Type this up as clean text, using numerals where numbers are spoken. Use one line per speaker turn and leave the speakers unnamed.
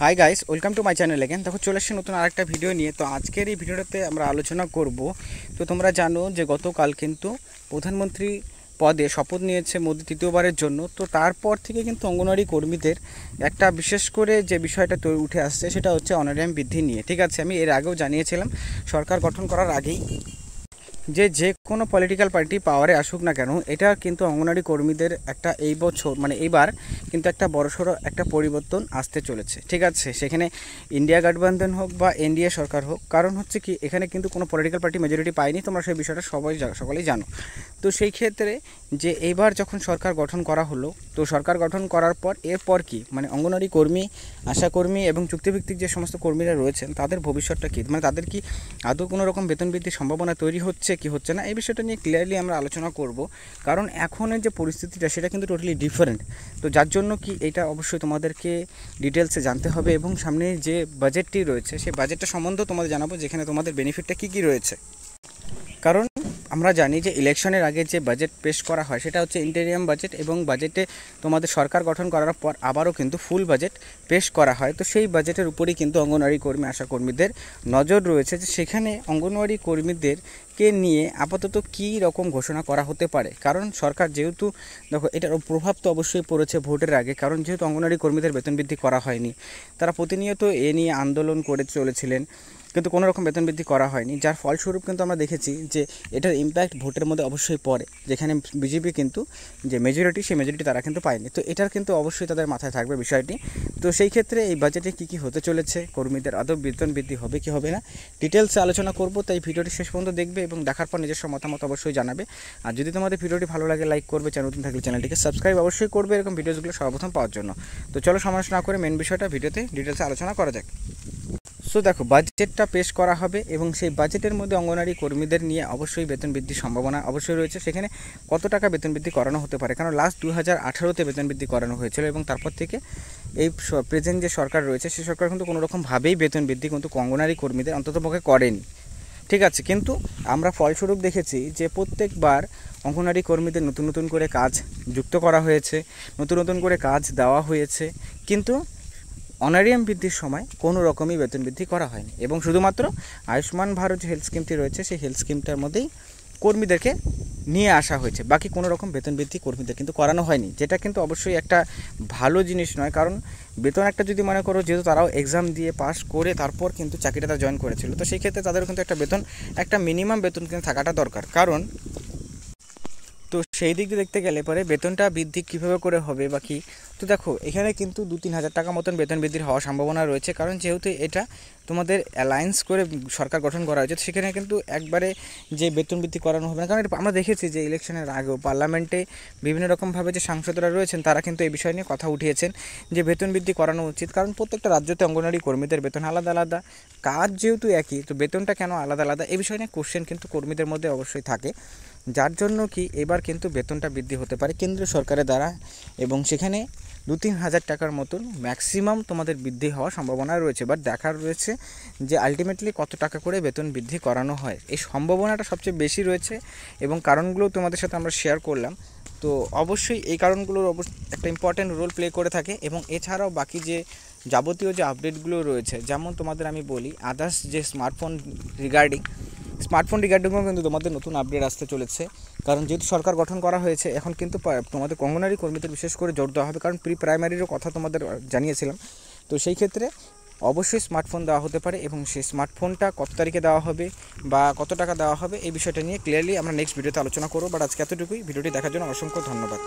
Hi guys, welcome to my channel again. দেখো চলে এসেছি নতুন আরেকটা ভিডিও নিয়ে। তো আজকের এই ভিডিওটাতে আমরা আলোচনা করব। তো তোমরা জানো যে গতকাল কিন্তু প্রধানমন্ত্রী পদে শপথ নিয়েছে মোদি তৃতীয়বারের জন্য। তো তারপর থেকে কিন্তু অঙ্গনওয়াড়ি কর্মীদের একটা বিশেষ করে যে বিষয়টা উঠে আসছে সেটা হচ্ছে অনারিয়াম বৃদ্ধি নিয়ে। ঠিক আছে, আমি এর আগেও জানিয়েছিলাম সরকার গঠন করার আগেই যে কোনো পলিটিক্যাল পার্টি পাওয়ারে আসুক না কেন, এটা কিন্তু অঙ্গনওয়াড়ি কর্মীদের একটা এই বছর এইবার কিন্তু একটা বড়সড় একটা পরিবর্তন আসতে চলেছে। ঠিক আছে, সেখানে ইন্ডিয়া গঠবন্ধন হোক বা এনডিএ সরকার হোক, কারণ হচ্ছে কি এখানে কিন্তু কোনো পলিটিক্যাল পার্টি মেজরিটি পায়নি, তোমরা সেই বিষয়টা সকলেই জানো। তো সেই ক্ষেত্রে যে এইবার যখন সরকার গঠন করা হলো, তো সরকার গঠন করার পর এরপর কি অঙ্গনওয়াড়ি কর্মী, আশাকর্মী এবং চুক্তিভিত্তিক যে সমস্ত কর্মীরা রয়েছেন তাদের ভবিষ্যৎটা কী, তাদের কি আদৌ কোনো রকম বেতন বৃদ্ধির সম্ভাবনা তৈরি হচ্ছে কি হচ্ছে না, এই বিষয়টা নিয়ে ক্লিয়ারলি আমরা আলোচনা করব। কারণ এখনের যে পরিস্থিতিটা সেটা কিন্তু টোটালি ডিফারেন্ট। তো যার জন্য কি এটা অবশ্যই তোমাদেরকে ডিটেলসে জানতে হবে এবং সামনে যে বাজেটটি রয়েছে সেই বাজেটটা সম্বন্ধেও তোমাদের জানাবো, যেখানে তোমাদের বেনিফিটটা কী কী রয়েছে। কারণ আমরা জানি যে ইলেকশনের আগে যে বাজেট পেশ করা হয় সেটা হচ্ছে ইন্টেরিয়াম বাজেট, এবং বাজেটে তোমাদের সরকার গঠন করার পর আবারও কিন্তু ফুল বাজেট পেশ করা হয়। তো সেই বাজেটের উপরেই কিন্তু অঙ্গনওয়াড়ি কর্মী, আশা কর্মীদের নজর রয়েছে যে সেখানে অঙ্গনওয়াড়ি কর্মীদেরকে নিয়ে আপাতত কী রকম ঘোষণা করা হতে পারে। কারণ সরকার যেহেতু, দেখো এটার প্রভাব তো অবশ্যই পড়েছে ভোটের আগে, কারণ যেহেতু অঙ্গনওয়াড়ি কর্মীদের বেতন বৃদ্ধি করা হয়নি, তারা প্রতিনিয়ত এ নিয়ে আন্দোলন করে চলেছিলেন, কিন্তু কোনো রকম বেতন বৃদ্ধি করা হয়নি, যার ফলস্বরূপ কিন্তু আমরা দেখেছি যে এটার ইম্প্যাক্ট ভোটের মধ্যে অবশ্যই পড়ে, যেখানে বিজেপি কিন্তু যে মেজরিটি সেই মেজরিটি তারা কিন্তু পায়নি। তো এটার কিন্তু অবশ্যই তাদের মাথায় থাকবে বিষয়টি। তো সেই ক্ষেত্রে এই বাজেটে কী কী হতে চলেছে, কর্মীদের আদৌ বেতন বৃদ্ধি হবে কি হবে না, ডিটেলসে আলোচনা করব। তাই ভিডিওটি শেষ পর্যন্ত দেখবে এবং দেখার পর নিজস্ব মতামত অবশ্যই জানাবে। আর যদি তোমাদের ভিডিওটি ভালো লাগে লাইক করবে, চ্যানেল নতুন থাকলে চ্যানেলটিকে সাবস্ক্রাইব অবশ্যই করবে এরকম ভিডিওগুলো সর্বপ্রথম পাওয়ার জন্য। তো চলো সময় না করে মেন বিষয়টা ভিডিওতে ডিটেলসে আলোচনা করা যাক। সো দেখো, বাজেটটা পেশ করা হবে এবং সেই বাজেটের মধ্যে অঙ্গনওয়াড়ি কর্মীদের নিয়ে অবশ্যই বেতন বৃদ্ধির সম্ভাবনা অবশ্যই রয়েছে। সেখানে কত টাকা বেতন বৃদ্ধি করানো হতে পারে, কারণ লাস্ট 2018-তে বেতন বৃদ্ধি করানো হয়েছিল এবং তারপর থেকে এই প্রেজেন্ট যে সরকার রয়েছে সেই সরকার কিন্তু কোনোরকমভাবেই বেতন বৃদ্ধি কিন্তু অঙ্গনওয়াড়ি কর্মীদের অন্ততপক্ষে করেনি। ঠিক আছে, কিন্তু আমরা ফলস্বরূপ দেখেছি যে প্রত্যেকবার অঙ্গনওয়াড়ি কর্মীদের নতুন নতুন করে কাজ যুক্ত করা হয়েছে, নতুন নতুন করে কাজ দেওয়া হয়েছে, কিন্তু অনারিয়াম বৃদ্ধির সময় কোনো রকমই বেতন বৃদ্ধি করা হয়নি। এবং শুধুমাত্র আয়ুষ্মান ভারত যে হেলথ স্কিমটি রয়েছে সেই হেলথ স্কিমটার মধ্যেই কর্মীদেরকে নিয়ে আসা হয়েছে, বাকি কোনো রকম বেতন বৃদ্ধি কর্মীদের কিন্তু করানো হয়নি, যেটা কিন্তু অবশ্যই একটা ভালো জিনিস নয়। কারণ বেতন একটা যদি মনে করো, যেহেতু তারাও এক্সাম দিয়ে পাস করে তারপর কিন্তু চাকরিটা তারা জয়েন করেছিল, তো সেই ক্ষেত্রে তাদেরও কিন্তু একটা বেতন, একটা মিনিমাম বেতন কিন্তু থাকাটা দরকার। কারণ তো সেই দিক দিয়ে দেখতে গেলে পরে বেতনটা বৃদ্ধি কীভাবে করে হবে বা কী, তো দেখো এখানে কিন্তু 2-3 হাজার টাকা মতন বেতন বৃদ্ধির হওয়ার সম্ভাবনা রয়েছে। কারণ যেহেতু এটা তোমাদের অ্যালায়েন্স করে সরকার গঠন করা হয়েছে, সেখানে কিন্তু একবারে যে বেতন বৃদ্ধি করানো হবে না। কারণ আমরা দেখেছি যে ইলেকশনের আগেও পার্লামেন্টে বিভিন্ন রকমভাবে যে সাংসদরা রয়েছেন তারা কিন্তু এই বিষয় নিয়ে কথা উঠিয়েছেন যে বেতন বৃদ্ধি করানো উচিত। কারণ প্রত্যেকটা রাজ্যতে অঙ্গনওয়াড়ি কর্মীদের বেতন আলাদা আলাদা, কাজ যেহেতু একই, তো বেতনটা কেন আলাদা আলাদা, এই বিষয় নিয়ে কোশ্চেন কিন্তু কর্মীদের মধ্যে অবশ্যই থাকে। যার জন্য কি এবার কিন্তু বেতনটা বৃদ্ধি হতে পারে কেন্দ্রীয় সরকারের দ্বারা, এবং সেখানে 2-3 হাজার টাকার মতন ম্যাক্সিমাম তোমাদের বৃদ্ধি হওয়ার সম্ভাবনা রয়েছে। বাট দেখার রয়েছে যে আলটিমেটলি কত টাকা করে বেতন বৃদ্ধি করানো হয়, এই সম্ভাবনাটা সবচেয়ে বেশি রয়েছে এবং কারণগুলো তোমাদের সাথে আমরা শেয়ার করলাম। তো অবশ্যই এই কারণগুলোর একটা ইম্পর্ট্যান্ট রোল প্লে করে থাকে। এবং এছাড়াও বাকি যে যাবতীয় যে আপডেটগুলো রয়েছে, যেমন তোমাদের আমি বলি আদার্স যে স্মার্টফোন রিগার্ডিংও কিন্তু তোমাদের নতুন আপডেট আসতে চলেছে। কারণ যেহেতু সরকার গঠন করা হয়েছে, এখন কিন্তু তোমাদের অঙ্গনওয়াড়ি কর্মীদের বিশেষ করে জোর দেওয়া হবে, কারণ প্রাইমারিরও কথা তোমাদের জানিয়েছিলাম। তো সেই ক্ষেত্রে অবশ্যই স্মার্টফোন দেওয়া হতে পারে, এবং সেই স্মার্টফোনটা কত তারিখে দেওয়া হবে বা কত টাকা দেওয়া হবে এই বিষয়টা নিয়ে ক্লিয়ারলি আমরা নেক্সট ভিডিওতে আলোচনা করবো। বাট আজকে এতটুকুই, ভিডিওটি দেখার জন্য অসংখ্য ধন্যবাদ।